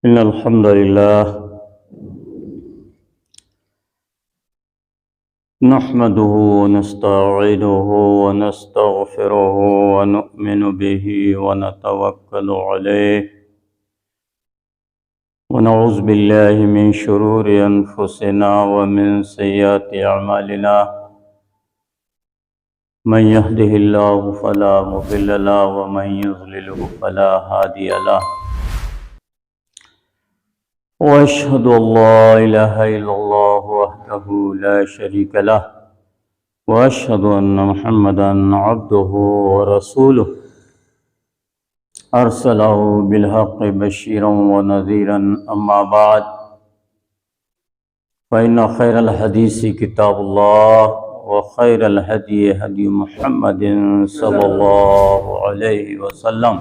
إن الحمد لله نحمده ونستعينه ونستغفره ونؤمن به ونتوكل عليه ونعوذ بالله من شرور أنفسنا ومن سيئات أعمالنا من يهده الله فلا مضل له ومن يضلله فلا هادي له وأشهد أن لا إله إلا الله وحده لا شريك له وأشهد أن محمدا عبده ورسوله أرسله بالحق بشيرا ونذيرا أما بعد فإن خير الحديث كتاب الله وخير الهدي هدي محمد صلى الله عليه وسلم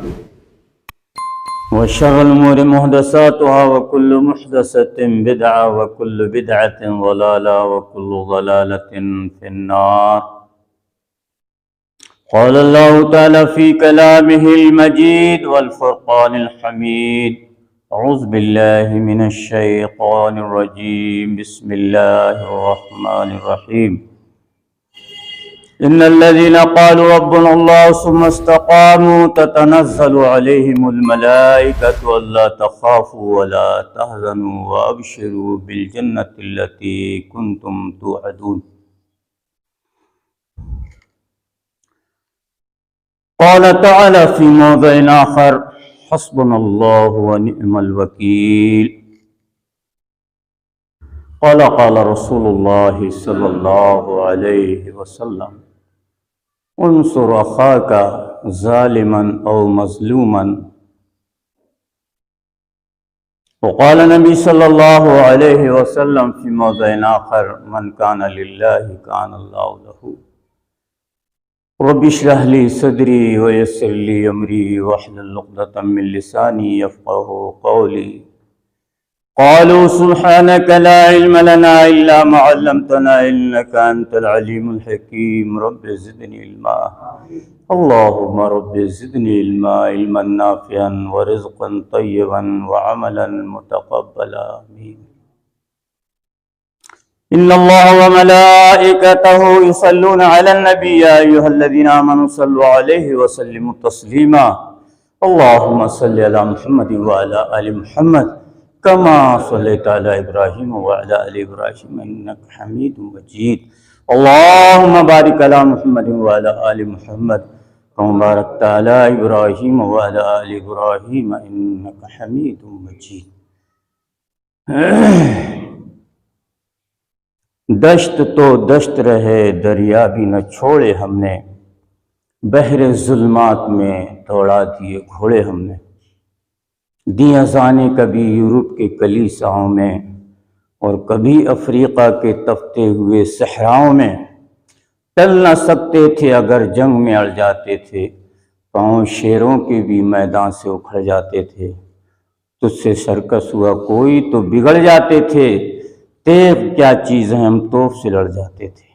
وشر الأمور محدثاتها وكل محدثة بدعة وكل بدعة ضلالة وكل ضلالة في النار. قال الله تعالى في كلامه المجيد والفرقان الحميد: أعوذ بالله من الشيطان الرجيم. بسم الله الرحمن الرحيم. إن الذين قالوا ربنا الله ثم استقاموا تتنزل عليهم الملائكة ألا تخافوا ولا تحزنوا وأبشروا بالجنة التي كنتم توعدون. قال تعالى في موضع آخر: حسبنا الله ونعم الوكيل. قال رسول الله صلى الله عليه وسلم: انصر اخاك ظالما او مظلوما. وقال النبي صلى الله عليه وسلم في موضع آخر: من كان لله كان الله له. رب اشرح لي صدري ويسر لي امري واحلل عقدة من لساني يفقهوا قولي. قالوا سبحانك لا علم لنا إلا ما علمتنا إنك أنت العليم الحكيم. رب زدني علما. اللهم رب زدني علما نافعا ورزقا طيبا وعملا متقبلا. آمين. إن الله وملائكته يصلون على النبي يا أيها الذين آمنوا صلوا عليه وسلموا تسليما. اللهم صل على محمد وعلى آل محمد كما صليت على إبراهيم وعلى آل إبراهيم إنك حميد مجيد. اللهم بارك على محمد وعلى آل محمد كما باركت على إبراهيم وعلى آل إبراهيم إنك حميد مجيد. دشت تو دشت رہے دریا بھی نہ چھوڑے ہم نے، بحر ظلمات میں دوڑا دیے گھوڑے ہم نے. دی اذانیں کبھی یورپ کے کلیساؤں میں اور کبھی افریقہ کے تپتے ہوئے صحراؤں میں. ٹل نہ سکتے تھے اگر جنگ میں اڑ جاتے تھے، پاؤں شیروں کے بھی میدان سے اکھڑ جاتے تھے. تجھ سے سرکس ہوا کوئی تو بگڑ جاتے تھے، تیغ کیا چیز ہے ہم توپ سے لڑ جاتے تھے.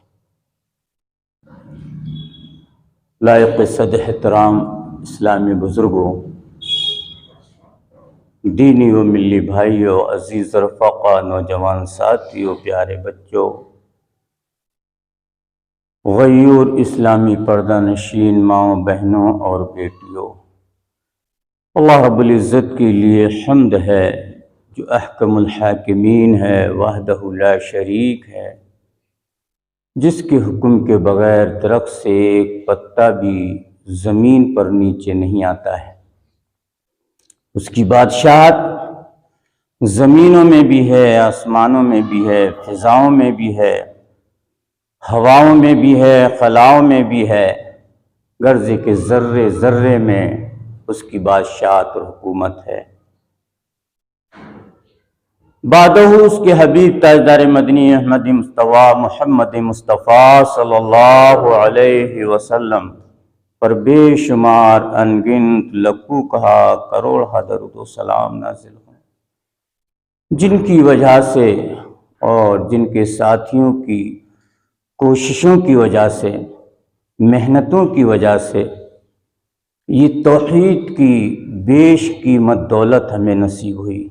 لائق صد احترام اسلامی بزرگوں، دینی و ملی بھائیوں، عزیز رفقا، نوجوان ساتھیوں، پیارے بچوں، غیور اسلامی پردہ نشین ماؤں، بہنوں اور بیٹیوں، اللہ رب العزت کے لیے حمد ہے جو احکم الحاکمین ہے، وحدہ لا شریک ہے، جس کے حکم کے بغیر درخت سے ایک پتا بھی زمین پر نیچے نہیں آتا ہے. اس کی بادشاہت زمینوں میں بھی ہے، آسمانوں میں بھی ہے، فضاؤں میں بھی ہے، ہواؤں میں بھی ہے، خلاؤں میں بھی ہے. غرض کے ذرے ذرے میں اس کی بادشاہت اور حکومت ہے. بعدہ اس کے حبیب تاجدار مدنی احمد مصطفیٰ محمد مصطفیٰ صلی اللہ علیہ وسلم پر بے شمار انگنت لکھوں کہا کروڑ درود و سلام نازل ہوں، جن کی وجہ سے اور جن کے ساتھیوں کی کوششوں کی وجہ سے، محنتوں کی وجہ سے یہ توحید کی بیش قیمت دولت ہمیں نصیب ہوئی.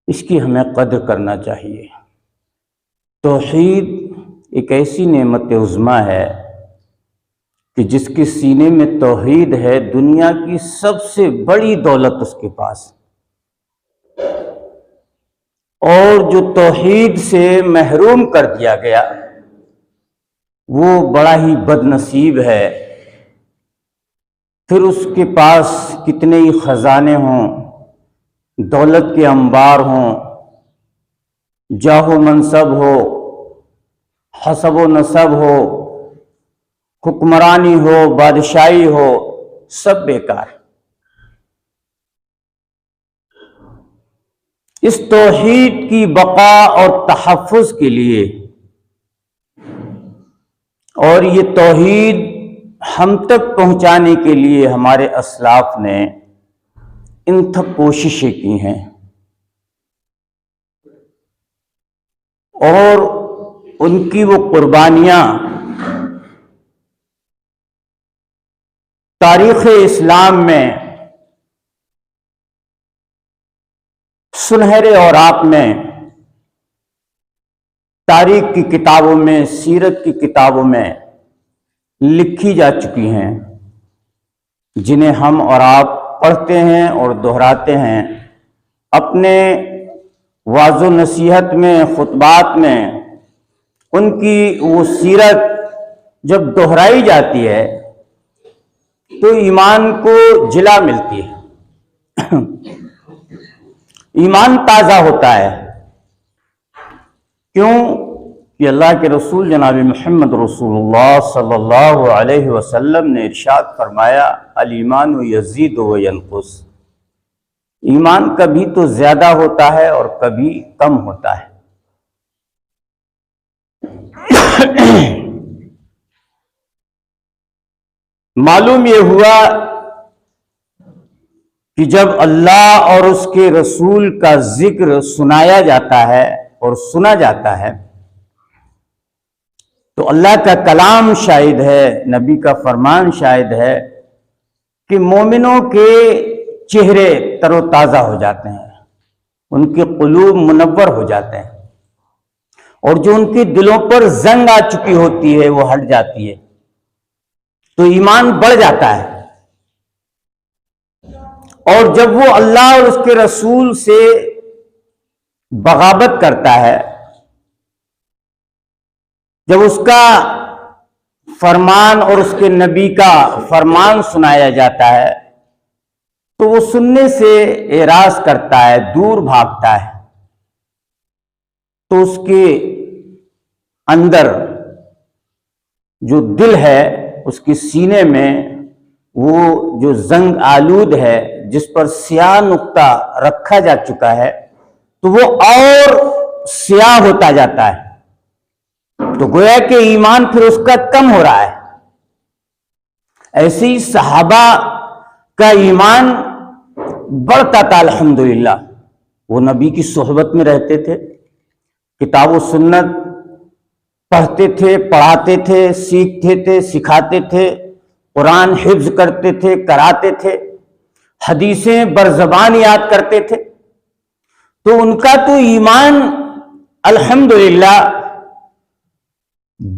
اس کی ہمیں قدر کرنا چاہیے۔ توحید ایک ایسی نعمت عظمیٰ ہے کہ جس کے سینے میں توحید ہے، دنیا کی سب سے بڑی دولت اس کے پاس، اور جو توحید سے محروم کر دیا گیا وہ بڑا ہی بد نصیب ہے۔ پھر اس کے پاس کتنے ہی خزانے ہوں، دولت کے انبار ہوں، جاہ و منصب ہو، حسب و نسب ہو، حکمرانی ہو، بادشاہی ہو، سب بیکار۔ اس توحید کی بقا اور تحفظ کے لیے، اور یہ توحید ہم تک پہنچانے کے لیے ہمارے اسلاف نے انتھک کوششیں کی ہیں، اور ان کی وہ قربانیاں تاریخ اسلام میں سنہرے اوراق میں، تاریخ کی کتابوں میں، سیرت کی کتابوں میں لکھی جا چکی ہیں، جنہیں ہم اور آپ پڑھتے ہیں اور دہراتے ہیں اپنے وعظ و نصیحت میں، خطبات میں۔ ان کی وہ سیرت جب دہرائی جاتی ہے تو ایمان کو جلا ملتی ہے، ایمان تازہ ہوتا ہے۔ کیوں کہ اللہ کے رسول جناب محمد رسول اللہ صلی اللہ علیہ وسلم نے ارشاد فرمایا، الایمان یزید و ینقص، ایمان کبھی تو زیادہ ہوتا ہے اور کبھی کم ہوتا ہے۔ معلوم یہ ہوا کہ جب اللہ اور اس کے رسول کا ذکر سنایا جاتا ہے اور سنا جاتا ہے تو اللہ کا کلام شاہد ہے، نبی کا فرمان شاہد ہے کہ مومنوں کے چہرے تر و تازہ ہو جاتے ہیں، ان کے قلوب منور ہو جاتے ہیں، اور جو ان کے دلوں پر زنگ آ چکی ہوتی ہے وہ ہٹ جاتی ہے، تو ایمان بڑھ جاتا ہے۔ اور جب وہ اللہ اور اس کے رسول سے بغاوت کرتا ہے، جب اس کا فرمان اور اس کے نبی کا فرمان سنایا جاتا ہے تو وہ سننے سے اعراض کرتا ہے، دور بھاگتا ہے، تو اس کے اندر جو دل ہے، اس کے سینے میں وہ جو زنگ آلود ہے، جس پر سیاہ نقطہ رکھا جا چکا ہے، تو وہ اور سیاہ ہوتا جاتا ہے، تو گویا کہ ایمان پھر اس کا کم ہو رہا ہے۔ ایسے ہی صحابہ کا ایمان بڑھتا تھا الحمدللہ، وہ نبی کی صحبت میں رہتے تھے، کتاب و سنت پڑھتے تھے، پڑھاتے تھے، سیکھتے تھے، سکھاتے تھے، قرآن حفظ کرتے تھے، کراتے تھے، حدیثیں برزبان یاد کرتے تھے، تو ان کا تو ایمان الحمدللہ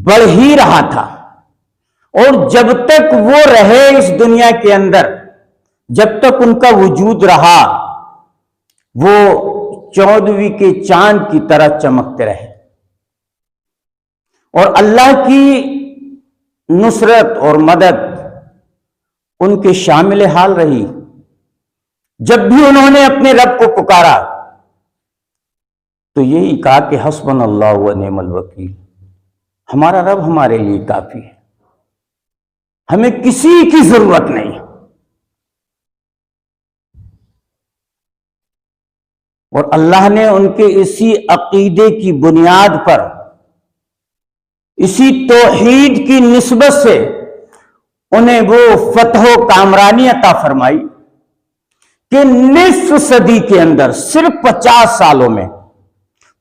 بڑھ ہی رہا تھا۔ اور جب تک وہ رہے اس دنیا کے اندر، جب تک ان کا وجود رہا، وہ 14ویں کے چاند کی طرح چمکتے رہے، اور اللہ کی نصرت اور مدد ان کے شامل حال رہی۔ جب بھی انہوں نے اپنے رب کو پکارا تو یہی کہا کہ حسبنا اللہ و نعم الوکیل، ہمارا رب ہمارے لیے کافی ہے، ہمیں کسی کی ضرورت نہیں۔ اور اللہ نے ان کے اسی عقیدے کی بنیاد پر، اسی توحید کی نسبت سے انہیں وہ فتح و کامرانی عطا فرمائی کہ نصف صدی کے اندر، صرف 50 سالوں میں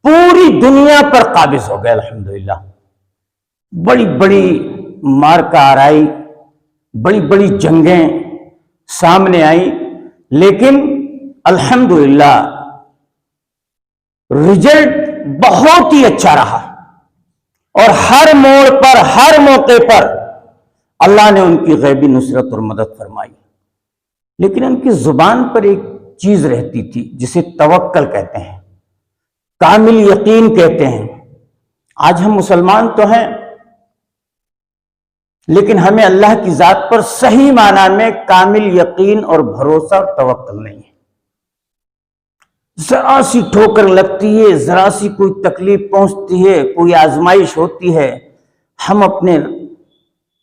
پوری دنیا پر قابض ہو گئے الحمدللہ۔ بڑی بڑی مارکہ آرائی، بڑی بڑی جنگیں سامنے آئیں، لیکن الحمدللہ رزلٹ بہت ہی اچھا رہا، اور ہر موڑ پر، ہر موقع پر اللہ نے ان کی غیبی نصرت اور مدد فرمائی۔ لیکن ان کی زبان پر ایک چیز رہتی تھی جسے توکل کہتے ہیں، کامل یقین کہتے ہیں۔ آج ہم مسلمان تو ہیں، لیکن ہمیں اللہ کی ذات پر صحیح معنی میں کامل یقین اور بھروسہ اور توکل نہیں ہے۔ ذرا سی ٹھوکر لگتی ہے، ذرا سی کوئی تکلیف پہنچتی ہے، کوئی آزمائش ہوتی ہے، ہم اپنے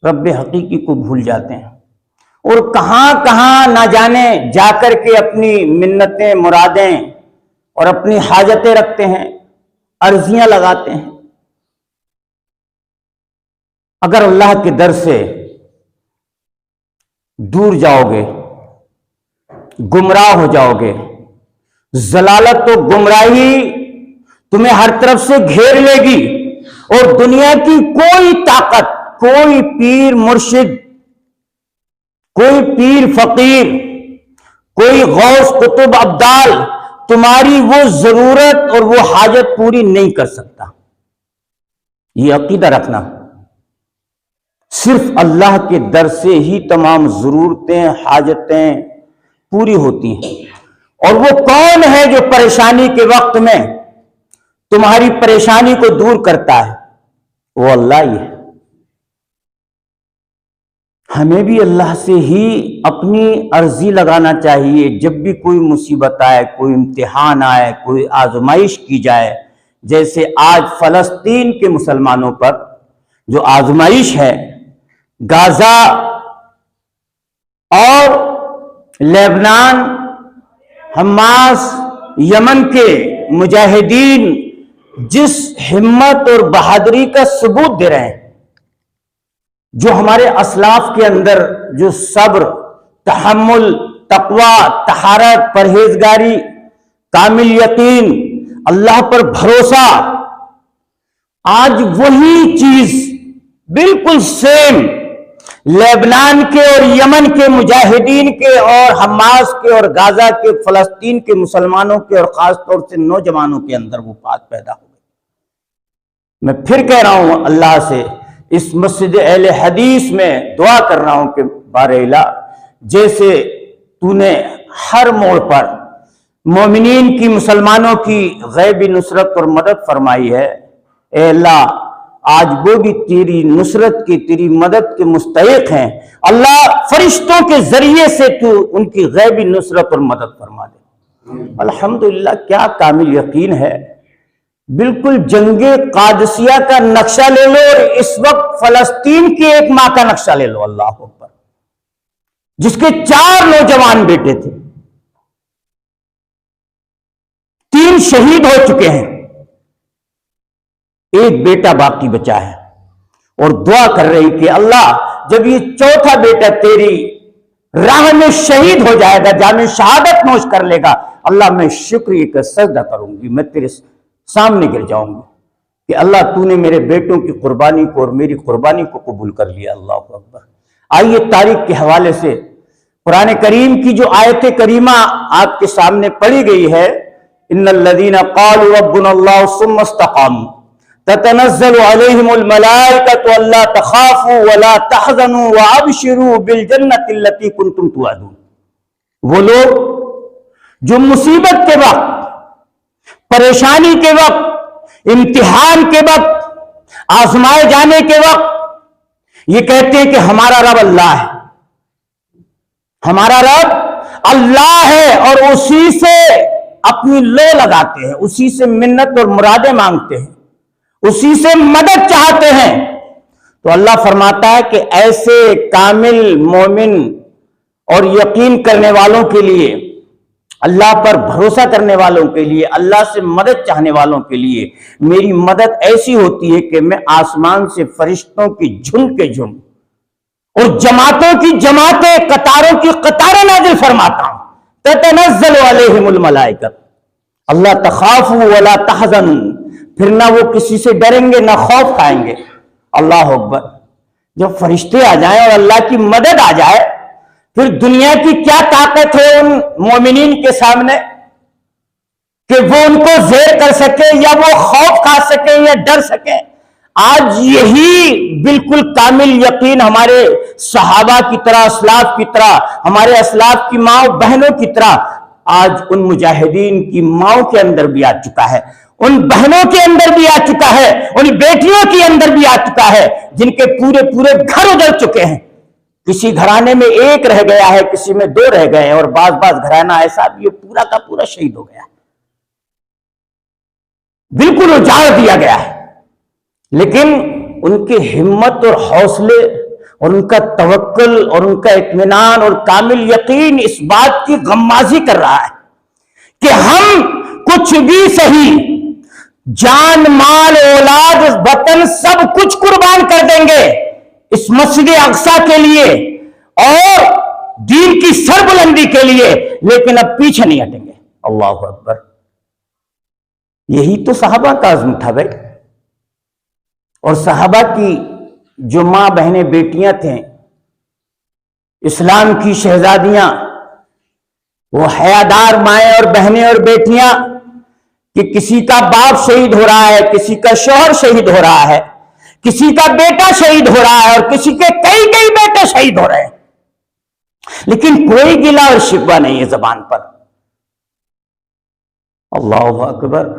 رب حقیقی کو بھول جاتے ہیں، اور کہاں کہاں نہ جانے جا کر کے اپنی منتیں، مرادیں اور اپنی حاجتیں رکھتے ہیں، عرضیاں لگاتے ہیں۔ اگر اللہ کے در سے دور جاؤ گے، گمراہ ہو جاؤ گے، ضلالت و گمراہی تمہیں ہر طرف سے گھیر لے گی، اور دنیا کی کوئی طاقت، کوئی پیر مرشد، کوئی پیر فقیر، کوئی غوث قطب ابدال تمہاری وہ ضرورت اور وہ حاجت پوری نہیں کر سکتا۔ یہ عقیدہ رکھنا، صرف اللہ کے در سے ہی تمام ضرورتیں، حاجتیں پوری ہوتی ہیں۔ اور وہ کون ہے جو پریشانی کے وقت میں تمہاری پریشانی کو دور کرتا ہے؟ وہ اللہ ہی ہے۔ ہمیں بھی اللہ سے ہی اپنی عرضی لگانا چاہیے جب بھی کوئی مصیبت آئے، کوئی امتحان آئے، کوئی آزمائش کی جائے۔ جیسے آج فلسطین کے مسلمانوں پر جو آزمائش ہے، غزہ اور لبنان، حماس، یمن کے مجاہدین جس ہمت اور بہادری کا ثبوت دے رہے ہیں، جو ہمارے اسلاف کے اندر جو صبر، تحمل، تقوی، طہارت، پرہیزگاری، کامل یقین، اللہ پر بھروسہ، آج وہی چیز بالکل سیم لبنان کے اور یمن کے مجاہدین کے اور حماس کے اور غزہ کے، فلسطین کے مسلمانوں کے، اور خاص طور سے نوجوانوں کے اندر وہ بات پیدا ہو گئی۔ میں پھر کہہ رہا ہوں اللہ سے، اس مسجد اہل حدیث میں دعا کر رہا ہوں کہ بار الہ، جیسے تو نے ہر موڑ پر مومنین کی، مسلمانوں کی غیبی نصرت اور مدد فرمائی ہے، اے اللہ آج وہ بھی تیری نصرت کی، تیری مدد کے مستحق ہیں۔ اللہ فرشتوں کے ذریعے سے تو ان کی غیبی نصرت اور مدد فرما دے۔ الحمدللہ، کیا کامل یقین ہے۔ بالکل جنگ قادسیہ کا نقشہ لے لو، اور اس وقت فلسطین کی ایک ماں کا نقشہ لے لو، اللہ اکبر، جس کے 4 نوجوان بیٹے تھے، 3 شہید ہو چکے ہیں، ایک بیٹا باقی بچا ہے، اور دعا کر رہی کہ اللہ جب یہ 4تھا بیٹا تیری راہ میں شہید ہو جائے گا، جامع شہادت نوش کر لے گا، اللہ میں شکریہ کا سجدہ کروں گی، میں تیرے سامنے گر جاؤں گی کہ اللہ تو نے میرے بیٹوں کی قربانی کو اور میری قربانی کو قبول کر لیا۔ اللہ اکبر۔ آئیے تاریخ کے حوالے سے قرآن کریم کی جو آیت کریمہ آپ کے سامنے پڑھی گئی ہے، ان الذین قالوا ربنا اللہ ثم استقاموا تتنزل علیہم الملائکۃ الا تخافوا ولا تحزنوا وابشروا بالجنۃ التي کنتم توعدون۔ وہ لوگ جو مصیبت کے وقت، پریشانی کے وقت، امتحان کے وقت، آزمائے جانے کے وقت یہ کہتے ہیں کہ ہمارا رب اللہ ہے، ہمارا رب اللہ ہے، اور اسی سے اپنی لو لگاتے ہیں، اسی سے منت اور مرادیں مانگتے ہیں، اسی سے مدد چاہتے ہیں۔ تو اللہ فرماتا ہے کہ ایسے کامل مومن اور یقین کرنے والوں کے لیے، اللہ پر بھروسہ کرنے والوں کے لیے، اللہ سے مدد چاہنے والوں کے لیے میری مدد ایسی ہوتی ہے کہ میں آسمان سے فرشتوں کی جھنڈ کے جھنڈ اور جماعتوں کی جماعتیں، قطاروں کی قطاریں نازل فرماتا ہوں۔ تتنزل علیہم الملائکۃ اللہ تخافوا ولا تحزنوا، پھر نہ وہ کسی سے ڈریں گے، نہ خوف کھائیں گے۔ اللہ اکبر۔ جب فرشتے آ جائیں اور اللہ کی مدد آ جائے، پھر دنیا کی کیا طاقت ہے ان مومنین کے سامنے؟ کہ وہ ان کو زیر کر سکے یا وہ خوف کھا سکے یا ڈر سکے۔ آج یہی بالکل کامل یقین ہمارے صحابہ کی طرح، اسلاف کی طرح، ہمارے اسلاف کی ماں بہنوں کی طرح آج ان مجاہدین کی ماؤں کے اندر بھی آ چکا ہے، ان بہنوں کے اندر بھی آ چکا ہے، ان بیٹیوں کے اندر بھی آ چکا ہے، جن کے پورے پورے گھر اجڑ چکے ہیں۔ کسی گھرانے میں ایک رہ گیا ہے، کسی میں دو رہ گئے ہیں، اور بعض گھرانہ ایسا بھی پورا کا پورا شہید ہو گیا، بالکل اجاڑ دیا گیا ہے۔ لیکن ان کے ہمت اور حوصلے اور ان کا توکل اور ان کا اطمینان اور کامل یقین اس بات کی غمازی کر رہا ہے کہ ہم کچھ بھی صحیح، جان مال اولاد وطن سب کچھ قربان کر دیں گے اس مسجد اقصی کے لیے اور دین کی سربلندی کے لیے، لیکن اب پیچھے نہیں ہٹیں گے۔ اللہ اکبر! یہی تو صحابہ کا عزم تھا بھائی۔ اور صحابہ کی جو ماں بہنیں بیٹیاں تھیں، اسلام کی شہزادیاں، وہ حیادار مائیں اور بہنیں اور بیٹیاں، کہ کسی کا باپ شہید ہو رہا ہے، کسی کا شوہر شہید ہو رہا ہے، کسی کا بیٹا شہید ہو رہا ہے، اور کسی کے کئی بیٹے شہید ہو رہے ہیں، لیکن کوئی گلہ اور شکوہ نہیں ہے زبان پر۔ اللہ اکبر!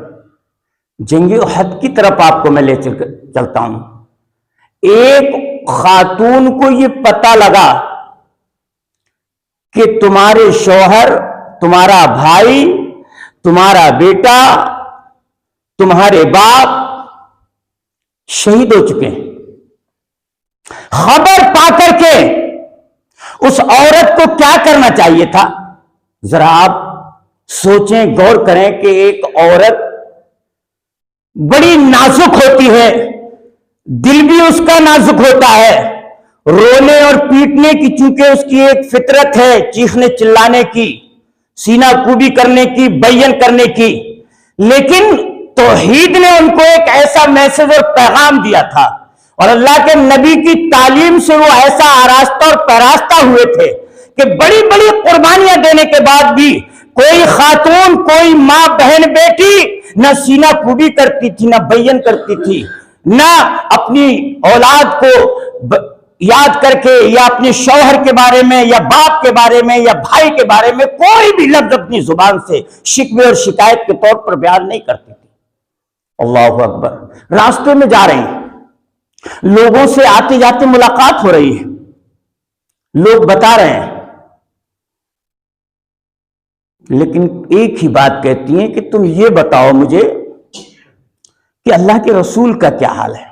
جنگ احد کی طرف آپ کو میں لے چلتا ہوں۔ ایک خاتون کو یہ پتہ لگا کہ تمہارے شوہر، تمہارا بھائی، تمہارا بیٹا، تمہارے باپ شہید ہو چکے ہیں، خبر پا کر کے اس عورت کو کیا کرنا چاہیے تھا؟ ذرا آپ سوچیں، غور کریں کہ ایک عورت بڑی نازک ہوتی ہے، دل بھی اس کا نازک ہوتا ہے، رونے اور پیٹنے کی چونکہ اس کی ایک فطرت ہے، چیخنے چلانے کی، سینہ کوبی کرنے کی، بیان کرنے کی، لیکن توحید نے ان کو ایک ایسا میسج اور پیغام دیا تھا، اور اللہ کے نبی کی تعلیم سے وہ ایسا آراستہ اور پیراستہ ہوئے تھے کہ بڑی بڑی قربانیاں دینے کے بعد بھی کوئی خاتون، کوئی ماں بہن بیٹی نہ سینہ کوبی کرتی تھی، نہ بیان کرتی تھی، نہ اپنی اولاد کو یاد کر کے یا اپنے شوہر کے بارے میں یا باپ کے بارے میں یا بھائی کے بارے میں کوئی بھی لفظ اپنی زبان سے شکوے اور شکایت کے طور پر بیان نہیں کرتی تھی۔ اللہ اکبر! راستے میں جا رہے ہیں، لوگوں سے آتے جاتے ملاقات ہو رہی ہے، لوگ بتا رہے ہیں، لیکن ایک ہی بات کہتی ہیں کہ تم یہ بتاؤ مجھے کہ اللہ کے رسول کا کیا حال ہے۔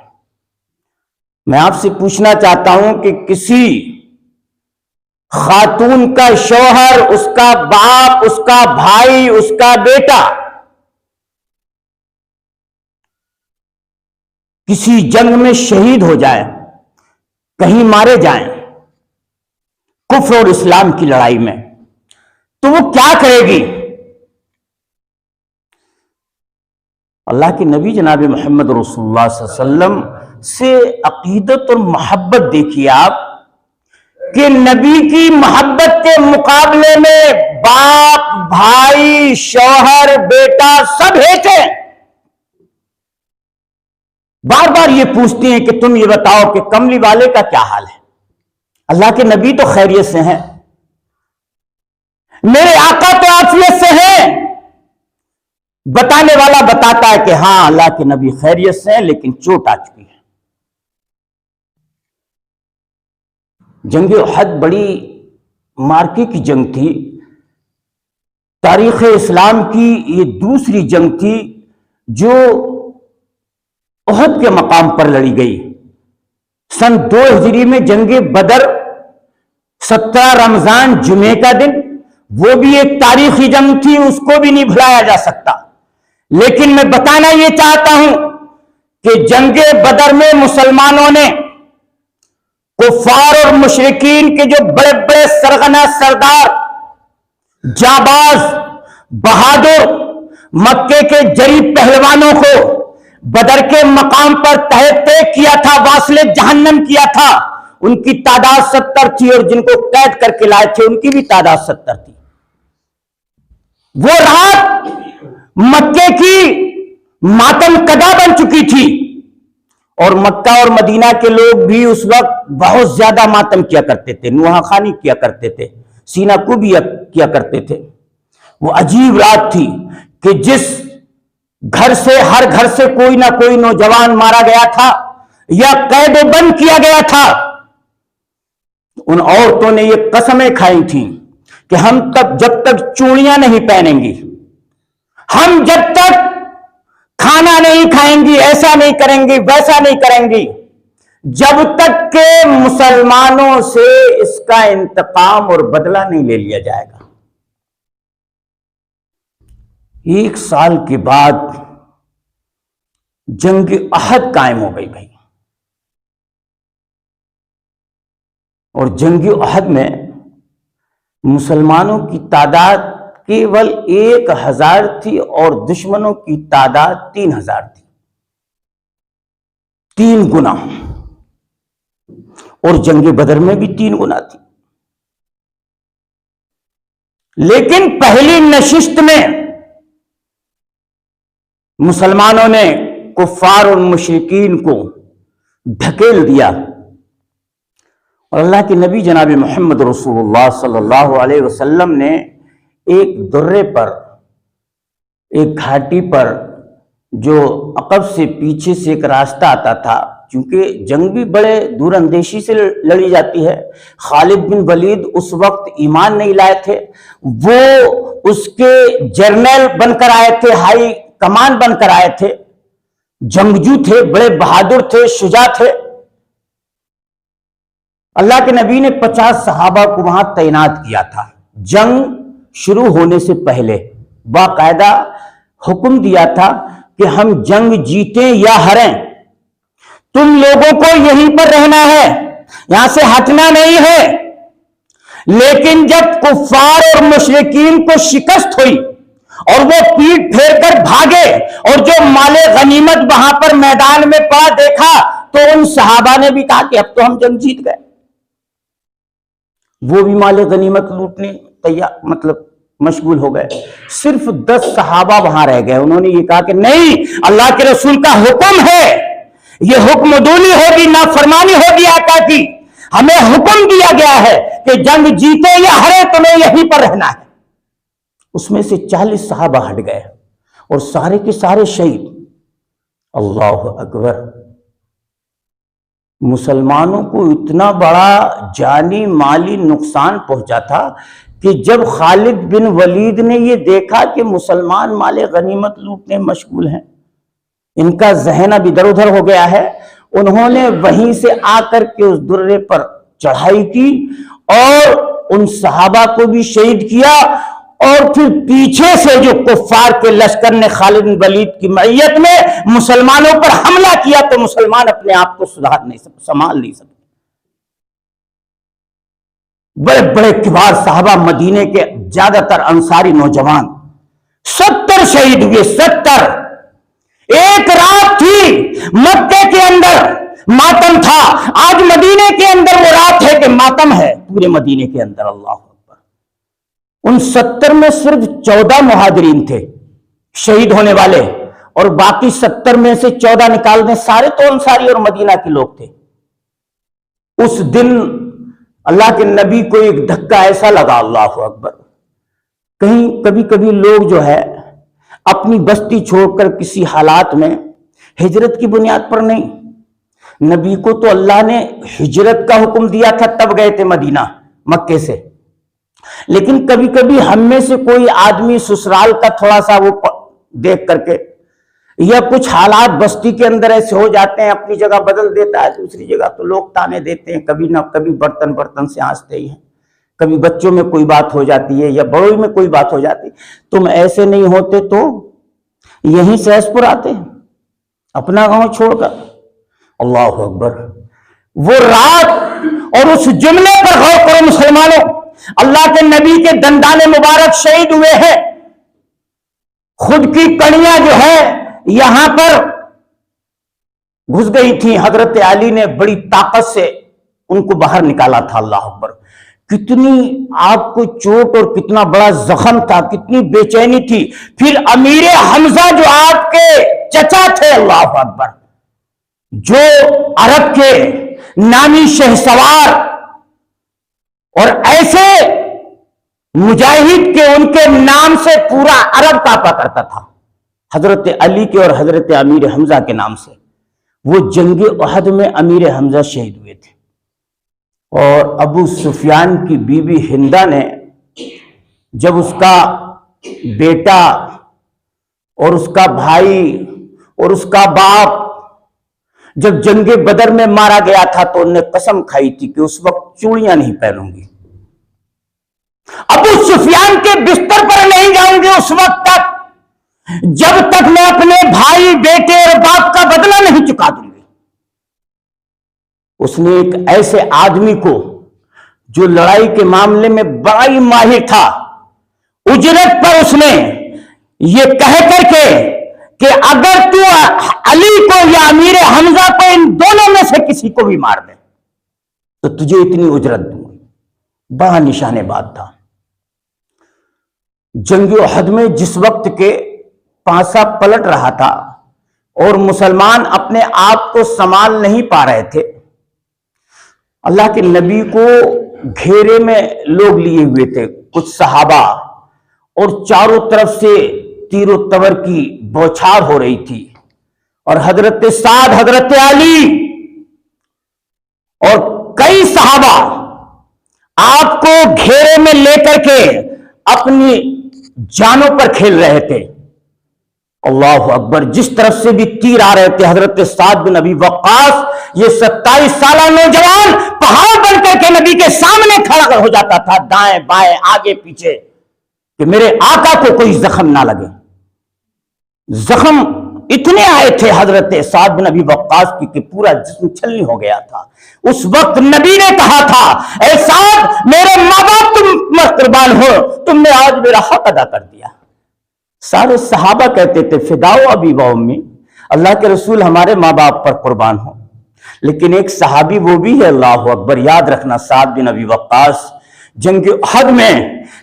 میں آپ سے پوچھنا چاہتا ہوں کہ کسی خاتون کا شوہر، اس کا باپ، اس کا بھائی، اس کا بیٹا کسی جنگ میں شہید ہو جائے، کہیں مارے جائیں کفر اور اسلام کی لڑائی میں، تو وہ کیا کرے گی؟ اللہ کے نبی جناب محمد رسول اللہ صلی اللہ علیہ وسلم سے عقیدت اور محبت دیکھیے آپ، کہ نبی کی محبت کے مقابلے میں باپ، بھائی، شوہر، بیٹا سب ہیٹے، بار بار یہ پوچھتی ہیں کہ تم یہ بتاؤ کہ کملی والے کا کیا حال ہے۔ اللہ کے نبی تو خیریت سے ہیں، میرے آقا تو عافیت سے ہیں۔ بتانے والا بتاتا ہے کہ ہاں اللہ کے نبی خیریت سے ہیں، لیکن چوٹ آ چکی ہے۔ جنگ احد بڑی مارکے کی جنگ تھی، تاریخ اسلام کی یہ دوسری جنگ تھی جو احد کے مقام پر لڑی گئی۔ سن 2 ہجری میں جنگ بدر 17 رمضان جمعے کا دن، وہ بھی ایک تاریخی جنگ تھی، اس کو بھی نہیں بھلایا جا سکتا۔ لیکن میں بتانا یہ چاہتا ہوں کہ جنگ بدر میں مسلمانوں نے کفار اور مشرکین کے جو بڑے بڑے سرغنہ سردار، جانباز، بہادر مکے کے جری پہلوانوں کو بدر کے مقام پر طے کیا تھا، واصل جہنم کیا تھا، ان کی تعداد 70 تھی، اور جن کو قید کر کے لائے تھے ان کی بھی تعداد 70 تھی۔ وہ رات مکے کی ماتم کدا بن چکی تھی، اور مکہ اور مدینہ کے لوگ بھی اس وقت بہت زیادہ ماتم کیا کرتے تھے، نوحہ خوانی کیا کرتے تھے، سینہ کوبی کیا کرتے تھے۔ وہ عجیب رات تھی کہ جس گھر سے، ہر گھر سے کوئی نہ کوئی نوجوان مارا گیا تھا یا قید و بند کیا گیا تھا۔ ان عورتوں نے یہ قسمیں کھائی تھیں کہ ہم جب تک چوڑیاں نہیں پہنیں گی، ہم جب تک کھانا نہیں کھائیں گی، ایسا نہیں کریں گی، ویسا نہیں کریں گی، جب تک کہ مسلمانوں سے اس کا انتقام اور بدلہ نہیں لے لیا جائے گا۔ 1 سال کے بعد جنگ احد قائم ہو گئی بھائی، اور جنگ احد میں مسلمانوں کی تعداد کیول 1000 تھی اور دشمنوں کی تعداد 3000 تھی، 3 گنا، اور جنگ بدر میں بھی 3 گنا تھی۔ لیکن پہلی نشست میں مسلمانوں نے کفار اور مشرکین کو دھکیل دیا، اور اللہ کے نبی جناب محمد رسول اللہ صلی اللہ علیہ وسلم نے ایک درے پر، ایک گھاٹی پر جو عقب سے پیچھے سے ایک راستہ آتا تھا، چونکہ جنگ بھی بڑے دور اندیشی سے لڑی جاتی ہے، خالد بن ولید اس وقت ایمان نہیں لائے تھے، وہ اس کے جرنیل بن کر آئے تھے، ہائی کمان بن کر آئے تھے، جنگجو تھے، بڑے بہادر تھے، شجاع تھے۔ اللہ کے نبی نے 50 صحابہ کو وہاں تعینات کیا تھا۔ جنگ شروع ہونے سے پہلے باقاعدہ حکم دیا تھا کہ ہم جنگ جیتیں یا ہاریں، تم لوگوں کو یہیں پر رہنا ہے، یہاں سے ہٹنا نہیں ہے۔ لیکن جب کفار اور مشرکین کو شکست ہوئی اور وہ پیٹ پھیر کر بھاگے اور جو مال غنیمت وہاں پر میدان میں پڑا دیکھا، تو ان صحابہ نے بھی کہا کہ اب تو ہم جنگ جیت گئے۔ وہ بھی مال غنیمت لوٹنے مشغول ہو گئے۔ صرف 10 صحابہ وہاں رہ گئے۔ انہوں نے یہ کہا کہ نہیں، اللہ کے رسول کا حکم ہے، یہ حکم عدولی ہوگی، نافرمانی ہوگی آقا کی، ہمیں حکم دیا گیا ہے کہ جنگ جیتے یا ہرے تمہیں یہیں پر رہنا ہے۔ اس میں سے 40 صحابہ ہٹ گئے اور سارے کے سارے شہید۔ اللہ اکبر! مسلمانوں کو اتنا بڑا جانی مالی نقصان پہنچا تھا کہ جب خالد بن ولید نے یہ دیکھا کہ مسلمان مال غنیمت لوٹنے مشغول ہیں، ان کا ذہن اب ادھر ادھر ہو گیا ہے، انہوں نے وہیں سے آ کر کے اس درے پر چڑھائی کی اور ان صحابہ کو بھی شہید کیا، اور پھر پیچھے سے جو کفار کے لشکر نے خالد بن ولید کی معیت میں مسلمانوں پر حملہ کیا تو مسلمان اپنے آپ کو سنبھال نہیں سکتے۔ بڑے بڑے کبار صحابہ، مدینے کے زیادہ تر انصاری نوجوان، 70 شہید ہوئے، 70۔ ایک رات تھی مکے کے اندر ماتم تھا، آج مدینے کے اندر وہ رات ہے کہ ماتم ہے پورے مدینے کے اندر۔ اللہ اکبر! ان 70 میں صرف 14 مہاجرین تھے شہید ہونے والے، اور باقی 70 میں سے 14 نکال دیں، سارے تو انصاری اور مدینہ کے لوگ تھے۔ اس دن اللہ کے نبی کو ایک دھکا ایسا لگا، اللہ اکبر! کبھی کبھی لوگ جو ہے اپنی بستی چھوڑ کر کسی حالات میں ہجرت کی بنیاد پر نہیں، نبی کو تو اللہ نے ہجرت کا حکم دیا تھا، تب گئے تھے مدینہ مکے سے۔ لیکن کبھی کبھی ہم میں سے کوئی آدمی سسرال کا تھوڑا سا وہ دیکھ کر کے، یا کچھ حالات بستی کے اندر ایسے ہو جاتے ہیں، اپنی جگہ بدل دیتا ہے دوسری جگہ، تو لوگ تانے دیتے ہیں، کبھی نہ کبھی برتن سے ہنستے ہی ہیں، کبھی بچوں میں کوئی بات ہو جاتی ہے یا بڑوں میں کوئی بات ہو جاتی۔ تم ایسے نہیں ہوتے تو یہیں سہس پور آتے اپنا گاؤں چھوڑ کر۔ اللہ اکبر! وہ رات اور اس جملے پر غور کرو مسلمانوں، اللہ کے نبی کے دندان مبارک شہید ہوئے ہیں، خود کی کڑیاں جو ہے یہاں پر گھس گئی تھی، حضرت علی نے بڑی طاقت سے ان کو باہر نکالا تھا۔ اللہ اکبر! کتنی آپ کو چوٹ اور کتنا بڑا زخم تھا، کتنی بے چینی تھی. پھر امیر حمزہ جو آپ کے چچا تھے، اللہ اکبر، جو عرب کے نامی شہسوار اور ایسے مجاہد کے ان کے نام سے پورا عرب کانپا کرتا تھا، حضرت علی کے اور حضرت امیر حمزہ کے نام سے، وہ جنگ احد میں امیر حمزہ شہید ہوئے تھے. اور ابو سفیان کی بیوی ہندہ نے جب اس کا بیٹا اور اس کا بھائی اور اس کا باپ جب جنگ بدر میں مارا گیا تھا تو انہوں نے قسم کھائی تھی کہ اس وقت چوڑیاں نہیں پہنوں گی، ابو سفیان کے بستر پر نہیں جاؤں گی اس وقت تک جب تک میں اپنے بھائی، بیٹے اور باپ کا بدلہ نہیں چکا دوں گی. اس نے ایک ایسے آدمی کو جو لڑائی کے معاملے میں بڑا ہی ماہر تھا، اجرت پر اس نے یہ کہہ کر کے کہ اگر تو علی کو یا امیر حمزہ کو ان دونوں میں سے کسی کو بھی مار دے تو تجھے اتنی اجرت دوں گی. بڑا نشان بات تھا. جنگ احد میں جس وقت کے پانسا پلٹ رہا تھا اور مسلمان اپنے آپ کو سنبھال نہیں پا رہے تھے، اللہ کے نبی کو گھیرے میں لوگ لیے ہوئے تھے، کچھ صحابہ، اور چاروں طرف سے تیر و تبر کی بوچھار ہو رہی تھی، اور حضرت سعد، حضرت علی اور کئی صحابہ آپ کو گھیرے میں لے کر کے اپنی جانوں پر کھیل رہے تھے. اللہ اکبر، جس طرف سے بھی تیر آ رہے تھے، حضرت سعد بن ابی وقاص، یہ 27 سالہ نوجوان پہاڑ بن کر کے نبی کے سامنے کھڑا ہو جاتا تھا، دائیں بائیں آگے پیچھے، کہ میرے آقا کو کوئی زخم نہ لگے. زخم اتنے آئے تھے حضرت سعد بن ابی وقاص کی کہ پورا جسم چھلنی ہو گیا تھا. اس وقت نبی نے کہا تھا، اے سعد، میرے ماں باپ تم پر قربان ہو، تم نے آج میرا حق ادا کر دیا. سارے صحابہ کہتے تھے، فداؤ ابی و امی، اللہ کے رسول ہمارے ماں باپ پر قربان ہو. لیکن ایک صحابی وہ بھی ہے، اللہ اکبر، یاد رکھنا، سعد بن ابی وقاص، جنگ احد میں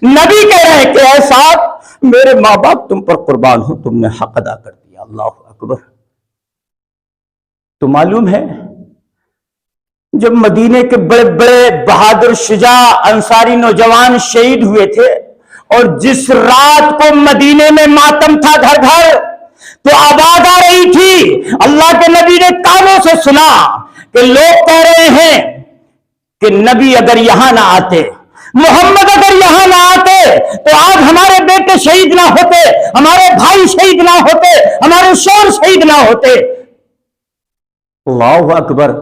نبی کہہ رہے کہ اے سعد، میرے ماں باپ تم پر قربان ہو، تم نے حق ادا کر دیا. اللہ اکبر. تو معلوم ہے جب مدینے کے بڑے بڑے بہادر شجاع انصاری نوجوان شہید ہوئے تھے، اور جس رات کو مدینے میں ماتم تھا گھر گھر، تو آواز آ رہی تھی، اللہ کے نبی نے کانوں سے سنا کہ لوگ کہہ رہے ہیں کہ نبی اگر یہاں نہ آتے، محمد اگر یہاں نہ آتے تو آج ہمارے بیٹے شہید نہ ہوتے، ہمارے بھائی شہید نہ ہوتے، ہمارے شوہر شہید نہ ہوتے. اللہ اکبر.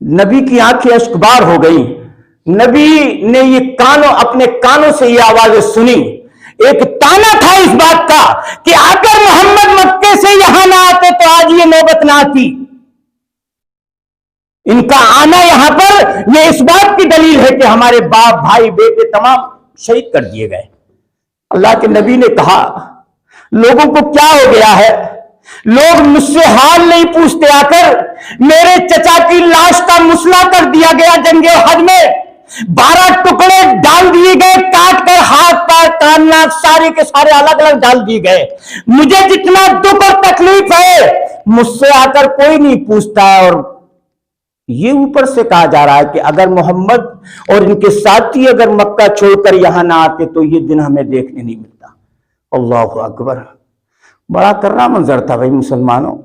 نبی کی آنکھیں اشکبار ہو گئی. نبی نے یہ اپنے کانوں سے یہ آوازیں سنی. ایک تانا تھا اس بات کا کہ اگر محمد مکے سے یہاں نہ آتے تو آج یہ نوبت نہ آتی. ان کا آنا یہاں پر یہ اس بات کی دلیل ہے کہ ہمارے باپ، بھائی، بیٹے تمام شہید کر دیے گئے. اللہ کے نبی نے کہا، لوگوں کو کیا ہو گیا ہے؟ لوگ مجھ سے حال نہیں پوچھتے. آ کر میرے چچا کی لاش کا مسئلہ کر دیا گیا جنگ احد میں، 12 ٹکڑے ڈال دیے گئے، کاٹ کر ہاتھ پیر کان ناک سارے کے سارے الگ الگ ڈال دیے گئے. مجھے جتنا دکھ اور تکلیف ہے مجھ سے آ کر کوئی نہیں پوچھتا. اور یہ اوپر سے کہا جا رہا ہے کہ اگر محمد اور ان کے ساتھی اگر مکہ چھوڑ کر یہاں نہ آتے تو یہ دن ہمیں دیکھنے نہیں ملتا. اللہ اکبر. بڑا کرنا منظر تھا بھائی مسلمانوں.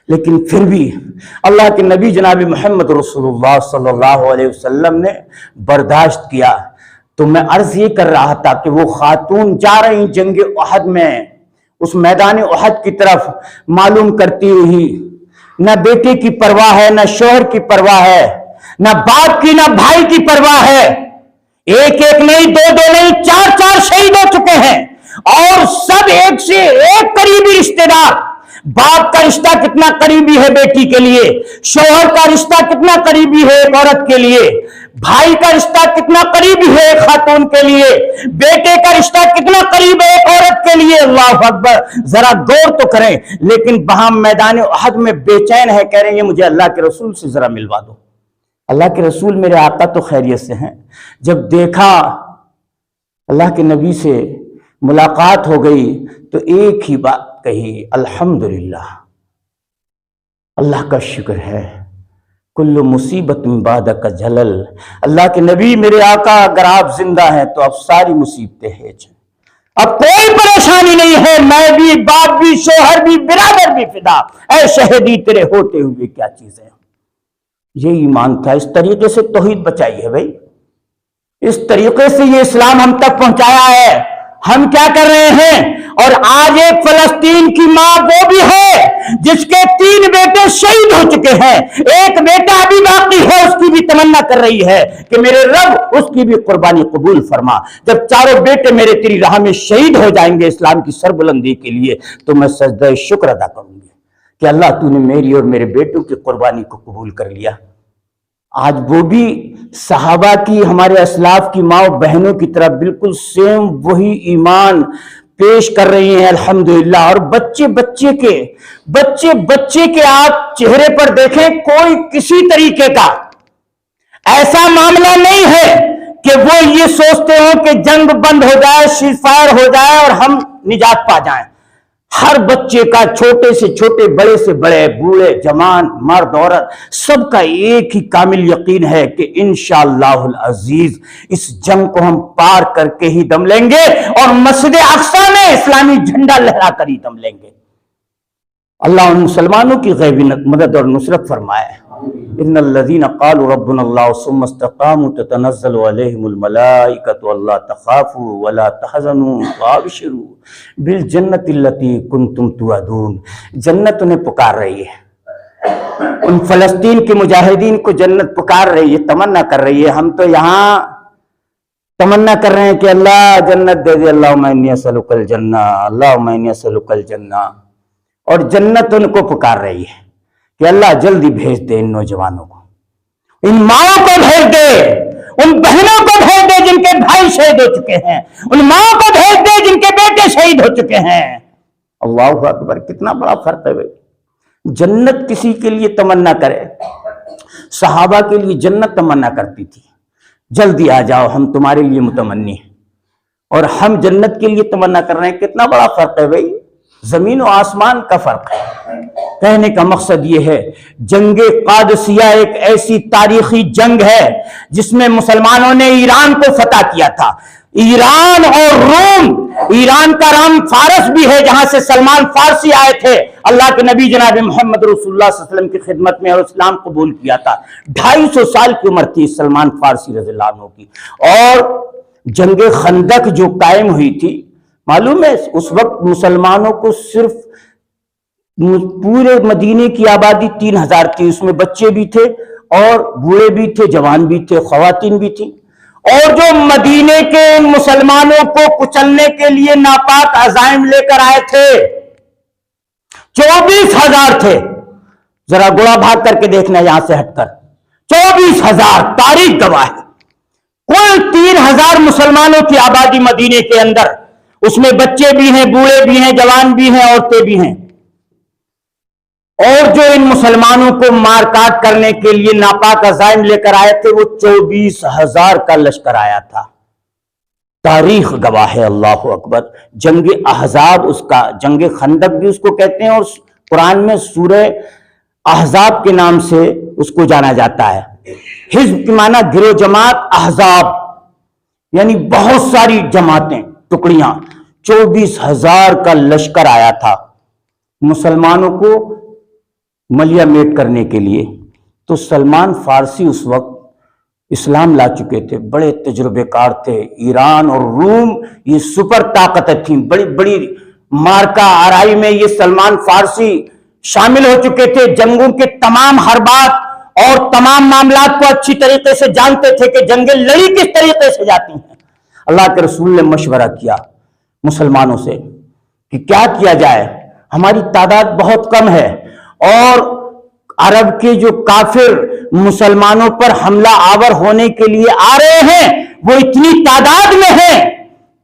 لیکن پھر بھی اللہ کے نبی جناب محمد رسول اللہ صلی اللہ علیہ وسلم نے برداشت کیا. تو میں عرض یہ کر رہا تھا کہ وہ خاتون جا رہی جنگ احد میں، اس میدان احد کی طرف، معلوم کرتی ہوئی، نہ بیٹے کی پرواہ ہے، نہ شوہر کی پرواہ ہے، نہ باپ کی نہ بھائی کی پرواہ ہے. ایک ایک نہیں، دو دو نہیں، 4 شہید ہو چکے ہیں، اور سب ایک سے ایک قریبی رشتہ دار. باپ کا رشتہ کتنا قریبی ہے بیٹی کے لیے، شوہر کا رشتہ کتنا قریبی ہے ایک عورت کے لیے، بھائی کا رشتہ کتنا قریبی ہے ایک خاتون کے لیے، بیٹے کا رشتہ کتنا قریب ہے ایک عورت کے لیے. اللہ اکبر. ذرا غور تو کریں. لیکن وہاں میدان احد میں بے چین ہے، کہہ رہے ہیں مجھے اللہ کے رسول سے ذرا ملوا دو. اللہ کے رسول میرے آقا تو خیریت سے ہیں، جب دیکھا اللہ کے نبی سے ملاقات ہو گئی تو ایک ہی بات کہی، الحمدللہ، اللہ کا شکر ہے، کل مصیبت من بعدک جلل۔ اللہ کے نبی میرے آقا اگر آپ زندہ ہیں تو اب ساری مصیبتیں ہیں، اب کوئی پریشانی نہیں ہے، میں بھی، باپ بھی، شوہر بھی، برادر بھی فدا، اے شہیدی تیرے ہوتے ہوئے کیا چیزیں۔ یہ ایمان تھا، اس طریقے سے توحید بچائی ہے بھائی، اس طریقے سے یہ اسلام ہم تک پہنچایا ہے۔ ہم کیا کر رہے ہیں؟ اور آج ایک فلسطین کی ماں وہ بھی ہے جس کے 3 بیٹے شہید ہو چکے ہیں، ایک بیٹا ابھی باقی ہے، اس کی بھی تمنا کر رہی ہے کہ میرے رب اس کی بھی قربانی قبول فرما۔ جب چاروں بیٹے میرے تیری راہ میں شہید ہو جائیں گے اسلام کی سربلندی کے لیے، تو میں سجدہ شکر ادا کروں گی کہ اللہ تو نے میری اور میرے بیٹوں کی قربانی کو قبول کر لیا۔ آج وہ بھی صحابہ کی، ہمارے اسلاف کی ماں و بہنوں کی طرح بالکل سیم وہی ایمان پیش کر رہی ہیں، الحمدللہ۔ اور بچے بچے کے آپ چہرے پر دیکھیں، کوئی کسی طریقے کا ایسا معاملہ نہیں ہے کہ وہ یہ سوچتے ہوں کہ جنگ بند ہو جائے، سیز فائر ہو جائے اور ہم نجات پا جائیں۔ ہر بچے کا، چھوٹے سے چھوٹے، بڑے سے بڑے، بوڑھے جوان، مرد عورت، سب کا ایک ہی کامل یقین ہے کہ انشاءاللہ العزیز اس جنگ کو ہم پار کر کے ہی دم لیں گے اور مسجد اقصی میں اسلامی جھنڈا لہرا کر ہی دم لیں گے۔ اللہ ان مسلمانوں کی غیبی مدد اور نصرت فرمائے۔ ان الذين قالوا ربنا الله ثم استقاموا تتنزل عليهم الملائكة الا تخافوا ولا تحزنوا وابشروا بالجنة التي كنتم توعدون۔ جنت انہیں پکار رہی ہے، ان فلسطین کے مجاہدین کو جنت پکار رہی ہے، تمنا کر رہی ہے۔ ہم تو یہاں تمنا کر رہے ہیں کہ اللہ جنت دے دے، اللہم انی اسألک الجنہ، اللہم انی اسألک الجنہ، اور جنت ان کو پکار رہی ہے کہ اللہ جلدی بھیج دے ان نوجوانوں کو، ان ماں کو بھیج دے، ان بہنوں کو بھیج دے جن کے بھائی شہید ہو چکے ہیں، ان ماں کو بھیج دے جن کے بیٹے شہید ہو چکے ہیں۔ اللہ اکبر، کتنا بڑا فرق ہے بھائی۔ جنت کسی کے لیے تمنا کرے، صحابہ کے لیے جنت تمنا کرتی تھی، جلدی آ جاؤ ہم تمہارے لیے متمنی ہیں، اور ہم جنت کے لیے تمنا کر رہے ہیں۔ کتنا بڑا فرق ہے بھائی، زمین و آسمان کا فرق ہے۔ کہنے کا مقصد یہ ہے، جنگ قادسیہ ایک ایسی تاریخی جنگ ہے جس میں مسلمانوں نے ایران کو فتح کیا تھا۔ ایران اور روم، ایران کا نام فارس بھی ہے جہاں سے سلمان فارسی آئے تھے، اللہ کے نبی جناب محمد رسول اللہ صلی اللہ علیہ وسلم کی خدمت میں، اور اسلام قبول کیا تھا۔ 250 سال کی عمر تھی سلمان فارسی رضی اللہ عنہ کی۔ اور جنگ خندق جو قائم ہوئی تھی، معلوم ہے اس وقت مسلمانوں کو صرف پورے مدینے کی آبادی 3000 تھی، اس میں بچے بھی تھے اور بوڑھے بھی تھے، جوان بھی تھے، خواتین بھی تھیں۔ اور جو مدینے کے مسلمانوں کو کچلنے کے لیے ناپاک عزائم لے کر آئے تھے 24,000 تھے۔ ذرا گوڑا بھاگ کر کے دیکھنا یہاں سے ہٹ کر، 24,000 تاریخ گواہ ہے۔ کل 3,000 مسلمانوں کی آبادی مدینے کے اندر، اس میں بچے بھی ہیں، بوڑھے بھی ہیں، جوان بھی ہیں، عورتیں بھی ہیں۔ اور جو ان مسلمانوں کو مار کاٹ کرنے کے لیے ناپاک عزائم لے کر آئے تھے وہ 24,000 کا لشکر آیا تھا۔ تاریخ گواہ ہے، اللہ اکبر۔ جنگ احزاب، اس کا جنگ خندق بھی اس کو کہتے ہیں، اور قرآن میں سورہ احزاب کے نام سے اس کو جانا جاتا ہے۔ حزب کی معنی گروہ جماعت، احزاب یعنی بہت ساری جماعتیں، ٹکڑیاں۔ 24,000 کا لشکر آیا تھا مسلمانوں کو ملیا میٹ کرنے کے لیے۔ تو سلمان فارسی اس وقت اسلام لا چکے تھے، بڑے تجربے کار تھے۔ ایران اور روم یہ سپر طاقتیں تھیں، بڑی بڑی مارکا آرائی میں یہ سلمان فارسی شامل ہو چکے تھے۔ جنگوں کے تمام حربات اور تمام معاملات کو اچھی طریقے سے جانتے تھے کہ جنگیں لڑی کس طریقے سے جاتی ہیں۔ اللہ کے رسول نے مشورہ کیا مسلمانوں سے کہ کیا کیا جائے، ہماری تعداد بہت کم ہے اور عرب کے جو کافر مسلمانوں پر حملہ آور ہونے کے لیے آ رہے ہیں وہ اتنی تعداد میں ہیں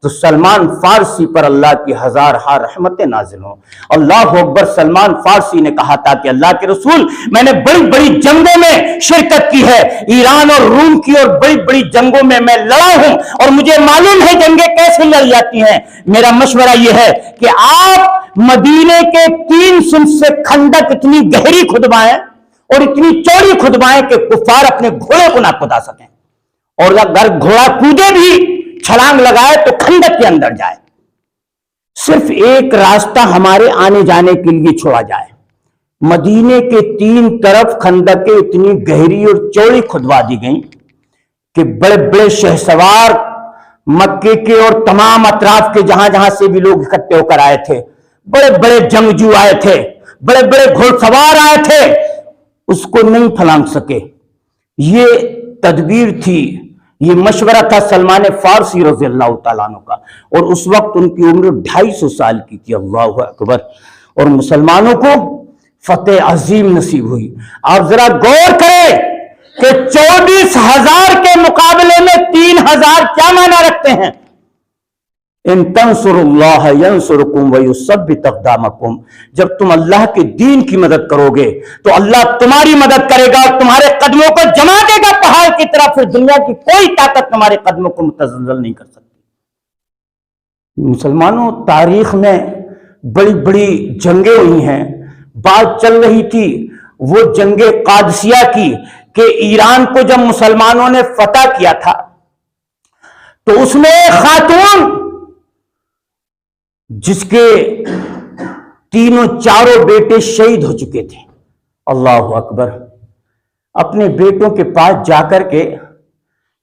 تو سلمان فارسی پر اللہ کی ہزار ہار رحمتیں نازل ہوں۔ اللہ اکبر۔ سلمان فارسی نے کہا تھا کہ اللہ کے رسول، میں نے بڑی بڑی جنگوں میں شرکت کی ہے، ایران اور روم کی، اور بڑی بڑی جنگوں میں لڑا ہوں، اور مجھے معلوم ہے جنگیں کیسے لڑ جاتی ہیں۔ میرا مشورہ یہ ہے کہ آپ مدینے کے 3 سمت سے خندق اتنی گہری کھدوائیں اور اتنی چوڑی کھدوائیں کہ کفار اپنے گھوڑے کو نہ کدا سکیں، اور اگر گھوڑا کودے بھی، چھلانگ لگائے تو خندق کے اندر جائے۔ صرف ایک راستہ ہمارے آنے جانے کے لیے چھوڑا جائے۔ مدینے کے 3 طرف خندقیں اتنی گہری اور چوڑی کھدوا دی گئیں کہ بڑے بڑے شہسوار مکے کے اور تمام اطراف کے جہاں جہاں سے بھی لوگ اکٹھے ہو کر آئے تھے، بڑے بڑے جنگجو آئے تھے، بڑے بڑے گھوڑ سوار آئے تھے، اس کو نہیں پھلانگ سکے۔ یہ تدبیر تھی، یہ مشورہ تھا سلمان فارسی رضی اللہ تعالیٰ عنہ کا، اور اس وقت ان کی عمر 250 سال کی تھی۔ اللہ اکبر۔ اور مسلمانوں کو فتح عظیم نصیب ہوئی۔ آپ ذرا غور کریں کہ 24,000 کے مقابلے میں 3,000 کیا معنی رکھتے ہیں؟ ان تنصروا اللہ ینصرکم ویثبت اقدامکم، جب تم اللہ کے دین کی مدد کرو گے تو اللہ تمہاری مدد کرے گا اور تمہارے قدموں کو جما دے گا پہاڑ کی طرح، پھر دنیا کی کوئی طاقت تمہارے قدموں کو متزلزل نہیں کر سکتی۔ مسلمانوں، تاریخ میں بڑی بڑی جنگیں ہوئی ہیں۔ بات چل رہی تھی وہ جنگ قادسیہ کی کہ ایران کو جب مسلمانوں نے فتح کیا تھا تو اس میں ایک خاتون جس کے 3 بیٹے شہید ہو چکے تھے، اللہ اکبر، اپنے بیٹوں کے پاس جا کر کے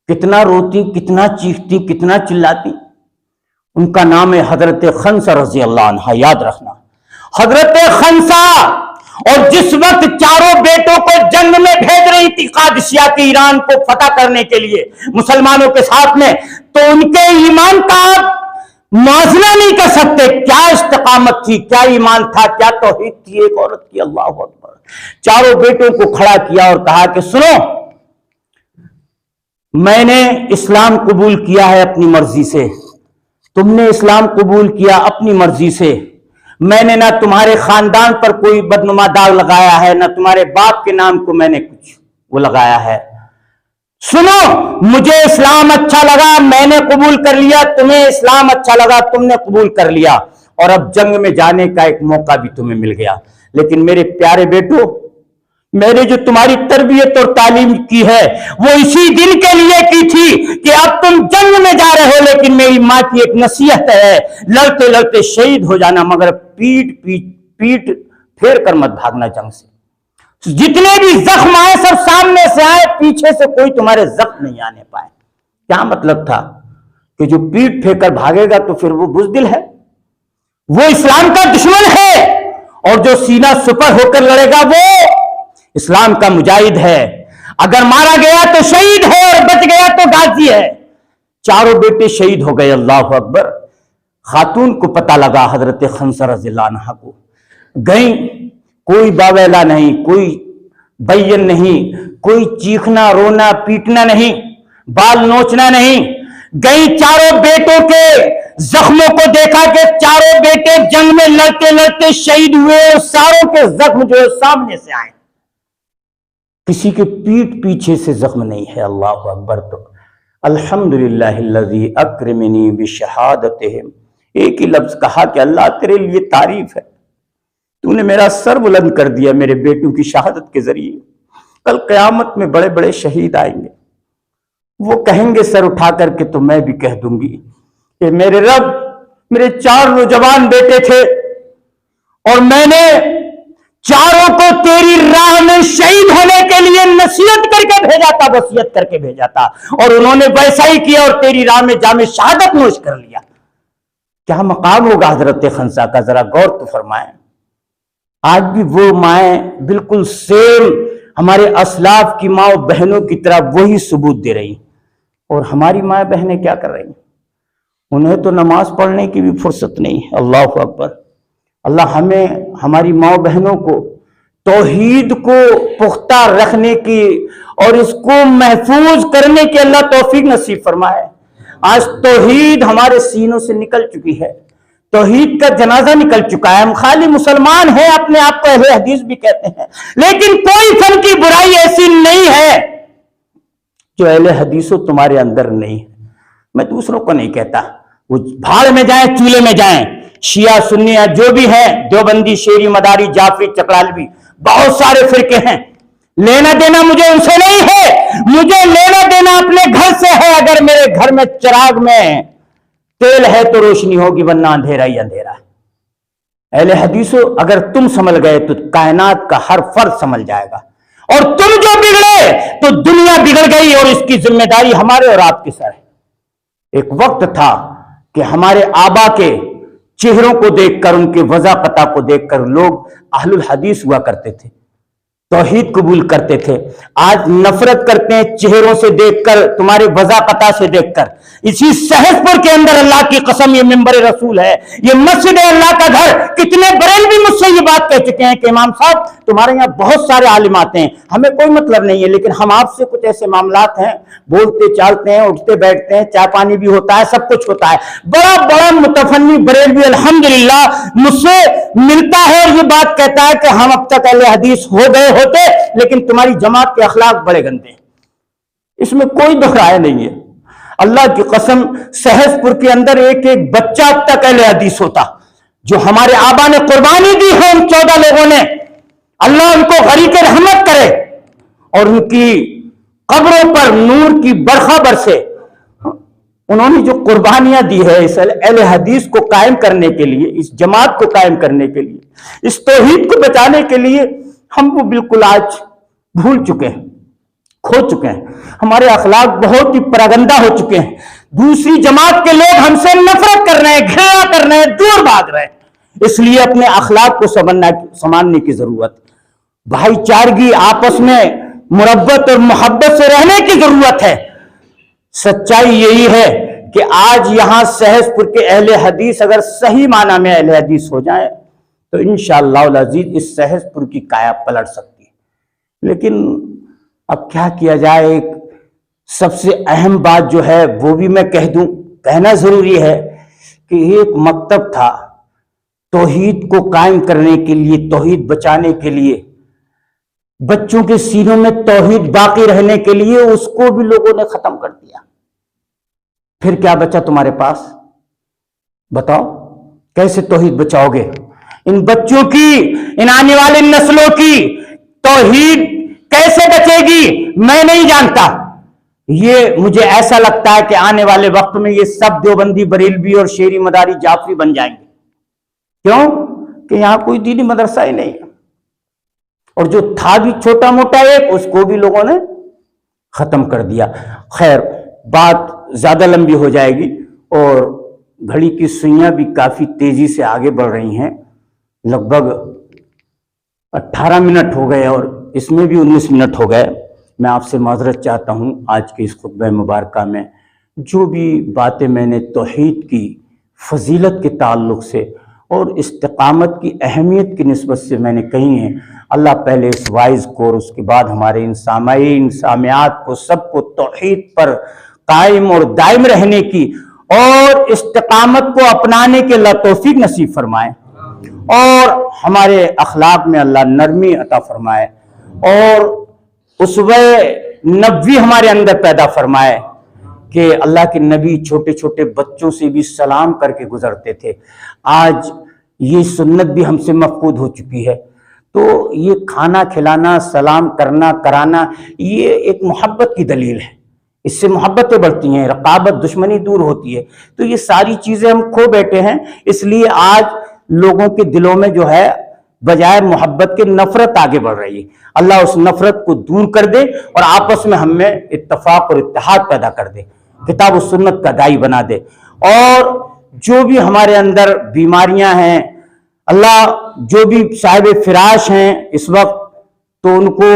کتنا روتی، کتنا چیختی، کتنا چلاتی۔ ان کا نام ہے حضرت خنسہ رضی اللہ عنہ، یاد رکھنا، حضرت خنسہ۔ اور جس وقت 4 بیٹوں کو جنگ میں بھیج رہی تھی قادسیہ کے ایران کو فتح کرنے کے لیے مسلمانوں کے ساتھ میں، تو ان کے ایمان کا موازنہ نہیں کر سکتے۔ کیا استقامت تھی، کیا ایمان تھا، کیا توحید تھی ایک عورت کی، اللہ اکبر۔ 4 بیٹوں کو کھڑا کیا اور کہا کہ سنو، میں نے اسلام قبول کیا ہے اپنی مرضی سے، تم نے اسلام قبول کیا اپنی مرضی سے، میں نے نہ تمہارے خاندان پر کوئی بدنما داغ لگایا ہے، نہ تمہارے باپ کے نام کو میں نے کچھ وہ لگایا ہے۔ سنو، مجھے اسلام اچھا لگا، میں نے قبول کر لیا، تمہیں اسلام اچھا لگا، تم نے قبول کر لیا، اور اب جنگ میں جانے کا ایک موقع بھی تمہیں مل گیا۔ لیکن میرے پیارے بیٹو، میں نے جو تمہاری تربیت اور تعلیم کی ہے وہ اسی دن کے لیے کی تھی کہ اب تم جنگ میں جا رہے ہو، لیکن میری ماں کی ایک نصیحت ہے، لڑتے لڑتے شہید ہو جانا، مگر پیٹ پھیر کر مت بھاگنا جنگ سے۔ جتنے بھی زخم آئے سب سامنے سے آئے، پیچھے سے کوئی تمہارے زخم نہیں آنے پائے۔ کیا مطلب تھا کہ جو پیٹ پھیر کر بھاگے گا تو پھر وہ بزدل ہے، وہ اسلام کا دشمن ہے، اور جو سینہ سپر ہو کر لڑے گا وہ اسلام کا مجاہد ہے۔ اگر مارا گیا تو شہید ہے اور بچ گیا تو غازی ہے۔ 4 بیٹے شہید ہو گئے، اللہ اکبر۔ خاتون کو پتہ لگا، حضرت خنسہ رضی اللہ عنہ کو، گئیں، کوئی باویلا نہیں، کوئی بین نہیں، کوئی چیخنا رونا پیٹنا نہیں، بال نوچنا نہیں، گئیں 4 بیٹوں کے زخموں کو دیکھا کہ 4 بیٹے جنگ میں لڑتے لڑتے شہید ہوئے، اور ساروں کے زخم جو ہے سامنے سے آئے، کسی کے پیٹ پیچھے سے زخم نہیں ہے، اللہ اکبر۔ تو الحمدللہ الذی اکرمنی بشہادتہم، ایک ہی لفظ کہا کہ اللہ تیرے لیے تعریف ہے، تو نے میرا سر بلند کر دیا میرے بیٹوں کی شہادت کے ذریعے۔ کل قیامت میں بڑے بڑے شہید آئیں گے، وہ کہیں گے سر اٹھا کر کے، تو میں بھی کہہ دوں گی کہ میرے رب، میرے 4 نوجوان بیٹے تھے، اور میں نے 4 کو تیری راہ میں شہید ہونے کے لیے نصیحت کر کے بھیجا تھا، وصیت کر کے بھیجا تھا، اور انہوں نے ویسا ہی کیا اور تیری راہ میں جام شہادت نوش کر لیا۔ کیا مقام ہوگا حضرت خنسہ کا، ذرا غور تو فرمائیں۔ آج بھی وہ مائیں بالکل سیم ہمارے اسلاف کی ماں و بہنوں کی طرح وہی ثبوت دے رہی، اور ہماری ماں بہنیں کیا کر رہی ہیں؟ انہیں تو نماز پڑھنے کی بھی فرصت نہیں ہے، اللہ اکبر۔ اللہ ہمیں، ہماری ماں و بہنوں کو توحید کو پختہ رکھنے کی اور اس کو محفوظ کرنے کی اللہ توفیق نصیب فرمائے۔ آج توحید ہمارے سینوں سے نکل چکی ہے، توحید کا جنازہ نکل چکا ہے. ہم خالی مسلمان ہیں، اپنے آپ کو اہل حدیث بھی کہتے ہیں، لیکن کوئی فن کی برائی ایسی نہیں ہے جو اہل حدیث تمہارے اندر نہیں ہے. میں دوسروں کو نہیں کہتا، وہ بھاڑ میں جائیں، چولہے میں جائیں، شیعہ سنی جو بھی ہیں، دیوبندی، شیری مداری، جعفری، چکرالوی، بہت سارے فرقے ہیں. لینا دینا مجھے ان سے نہیں ہے، مجھے لینا دینا اپنے گھر سے ہے. اگر میرے گھر میں چراغ میں تیل ہے تو روشنی ہوگی، ورنہ اندھیرا ہی اندھیرا ہے. اہل حدیثو، اگر تم سمجھ گئے تو کائنات کا ہر فرد سمجھ جائے گا، اور تم جو بگڑے تو دنیا بگڑ گئی، اور اس کی ذمہ داری ہمارے اور آپ کے سر ہے. ایک وقت تھا کہ ہمارے آبا کے چہروں کو دیکھ کر، ان کے وضاقتہ کو دیکھ کر لوگ اہل الحدیث ہوا کرتے تھے، توحید قبول کرتے تھے. آج نفرت کرتے ہیں چہروں سے دیکھ کر، تمہارے وضاقتہ سے دیکھ کر. اسی سہس پور کے اندر اللہ کی قسم یہ منبر رسول ہے، یہ مسجد ہے اللہ کا گھر. کتنے بریلوی مجھ سے یہ بات کہہ چکے ہیں کہ امام صاحب تمہارے یہاں بہت سارے عالمات ہیں، ہمیں کوئی مطلب نہیں ہے، لیکن ہم آپ سے کچھ ایسے معاملات ہیں، بولتے چالتے ہیں، اٹھتے بیٹھتے ہیں، چائے پانی بھی ہوتا ہے، سب کچھ ہوتا ہے. بڑا بڑا متفنی بریلوی الحمدللہ مجھ سے ملتا ہے اور یہ بات کہتا ہے کہ ہم اب تک اہل حدیث ہو گئے ہوتے، لیکن تمہاری جماعت کے اخلاق بڑے گندے ہیں. اس میں کوئی دو رائے نہیں ہے. اللہ کی قسم سہس پور کے اندر ایک ایک بچہ اب تک اہل حدیث ہوتا. جو ہمارے آبا نے قربانی دی ہے ان 14 لوگوں نے، اللہ ان کو غریق رحمت کرے اور ان کی قبروں پر نور کی برخا برسے. انہوں نے جو قربانیاں دی ہے اس اہل حدیث کو قائم کرنے کے لیے، اس جماعت کو قائم کرنے کے لیے، اس توحید کو بچانے کے لیے، ہم وہ بالکل آج بھول چکے ہیں، کھو چکے ہیں. ہمارے اخلاق بہت ہی پراگندہ ہو چکے ہیں. دوسری جماعت کے لوگ ہم سے نفرت کر رہے ہیں، گھیرا کر رہے ہیں، دور بھاگ رہے ہیں. اس لیے اپنے اخلاق کو سنبھالنے کی ضرورت، بھائی چارگی، آپس میں مربت اور محبت سے رہنے کی ضرورت ہے. سچائی یہی ہے کہ آج یہاں سہس پور کے اہل حدیث اگر صحیح معنی میں اہل حدیث ہو جائیں تو انشاءاللہ العزیز اس سہس پور کی کایا پلٹ سکتی ہے. لیکن اب کیا کیا جائے، ایک سب سے اہم بات جو ہے وہ بھی میں کہہ دوں، کہنا ضروری ہے کہ ایک مکتب تھا توحید کو قائم کرنے کے لیے، توحید بچانے کے لیے، بچوں کے سینوں میں توحید باقی رہنے کے لیے، اس کو بھی لوگوں نے ختم کر دیا. پھر کیا بچا تمہارے پاس؟ بتاؤ کیسے توحید بچاؤ گے؟ ان بچوں کی، ان آنے والے نسلوں کی توحید کیسے بچے گی میں نہیں جانتا. یہ مجھے ایسا لگتا ہے کہ آنے والے وقت میں یہ سب دیوبندی، بریلوی اور شیری مداری، جعفری بن جائیں گے. کیوں کہ یہاں کوئی دینی مدرسہ ہی نہیں ہے، اور جو تھا بھی چھوٹا موٹا ایک، اس کو بھی لوگوں نے ختم کر دیا. خیر، بات زیادہ لمبی ہو جائے گی اور گھڑی کی سوئیاں بھی کافی تیزی سے آگے بڑھ رہی ہیں. لگ بھگ 18 منٹ ہو گئے اور اس میں بھی 19 منٹ ہو گئے. میں آپ سے معذرت چاہتا ہوں. آج کے اس خطبہ مبارکہ میں جو بھی باتیں میں نے توحید کی فضیلت کے تعلق سے اور استقامت کی اہمیت کی نسبت سے میں نے کہی ہیں، اللہ پہلے اس وائز کو اور اس کے بعد ہمارے ان سامعین سامعات کو سب کو توحید پر قائم اور دائم رہنے کی اور استقامت کو اپنانے کے اللہ توفیق نصیب فرمائے، اور ہمارے اخلاق میں اللہ نرمی عطا فرمائے، اور اسوہ نبوی ہمارے اندر پیدا فرمائے کہ اللہ کے نبی چھوٹے چھوٹے بچوں سے بھی سلام کر کے گزرتے تھے. آج یہ سنت بھی ہم سے مفقود ہو چکی ہے. تو یہ کھانا کھلانا، سلام کرنا کرانا، یہ ایک محبت کی دلیل ہے. اس سے محبتیں بڑھتی ہیں، رقابت، دشمنی دور ہوتی ہے. تو یہ ساری چیزیں ہم کھو بیٹھے ہیں. اس لیے آج لوگوں کے دلوں میں جو ہے بجائے محبت کے نفرت آگے بڑھ رہی ہے. اللہ اس نفرت کو دور کر دے اور آپس میں ہم میں اتفاق اور اتحاد پیدا کر دے، کتاب و سنت کا دائی بنا دے. اور جو بھی ہمارے اندر بیماریاں ہیں، اللہ جو بھی صاحب فراش ہیں اس وقت، تو ان کو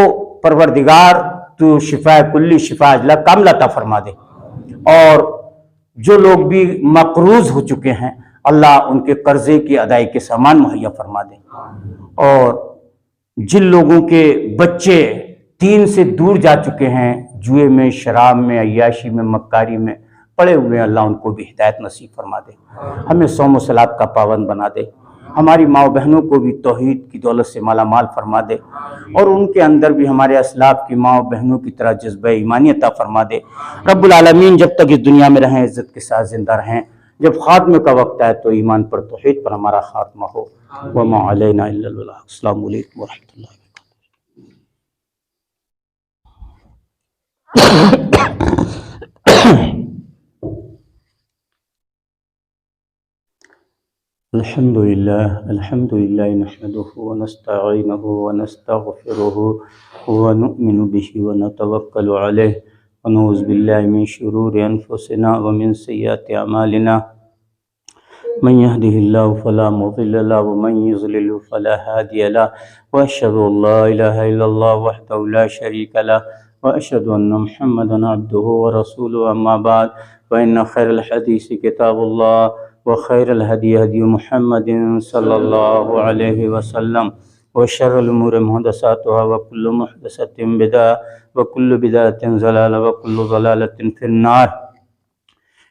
پروردگار تو شفا کلی شفا اجلا کامل عطا فرما دے. اور جو لوگ بھی مقروض ہو چکے ہیں، اللہ ان کے قرضے کی ادائی کے سامان مہیا فرما دے. اور جن لوگوں کے بچے دین سے دور جا چکے ہیں، جوئے میں، شراب میں، عیاشی میں، مکاری میں، پڑے ہوئے ہیں اللہ ان کو بھی ہدایت نصیب فرما دے، ہمیں صوم و صلات کا پابند بنا دے، ہماری ماں و بہنوں کو بھی توحید کی دولت سے مالا مال فرما دے، اور ان کے اندر بھی ہمارے اسلاف کی ماں و بہنوں کی طرح جذبہ ایمانی عطا فرما دے۔ رب العالمین جب تک اس دنیا میں رہیں عزت کے ساتھ زندہ رہیں، جب خاتمے کا وقت آئے تو ایمان پر توحید پر ہمارا خاتمہ ہو۔ وما علینا الا البلاغ۔ السلام علیکم ورحمۃ اللہ۔ الحمد للہ نحمده ونستعینه ونستغفره ونؤمن به ونتوکل علیہ ونعوذ باللہ من شرور انفسنا ومن سیئات اعمالنا من يهده الله فلا مضل له ومن يضلل فلا هادي له واشهد ان لا اله الا الله وحده لا شريك له واشهد ان محمدا عبده ورسوله اما بعد فان خير الحديث كتاب الله وخير الهدي هدي محمد صلى الله عليه وسلم وشر الأمور محدثاتها وكل محدثة بدعة وكل بدعة ضلالة وكل ضلالة في النار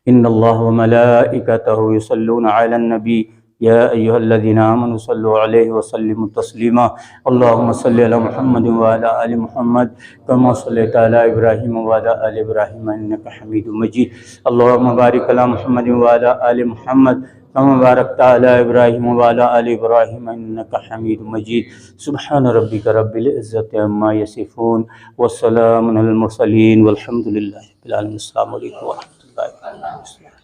إن الله وملائكته يصلون على النبي يا أيها الذين آمنوا صلوا عليه وسلموا تسليما اللهم صل على محمد وعلى آل محمد كما صليت على إبراهيم وعلى آل إبراهيم إنك حميد مجيد اللهم بارك على محمد وعلى آل محمد كما باركت على إبراهيم وعلى آل إبراهيم إنك حميد مجيد سبحان ربك رب العزة عما يصفون والسلام على المرسلين والحمد لله رب العالمين۔ السلام عليكم ورحمة الله وبركاته۔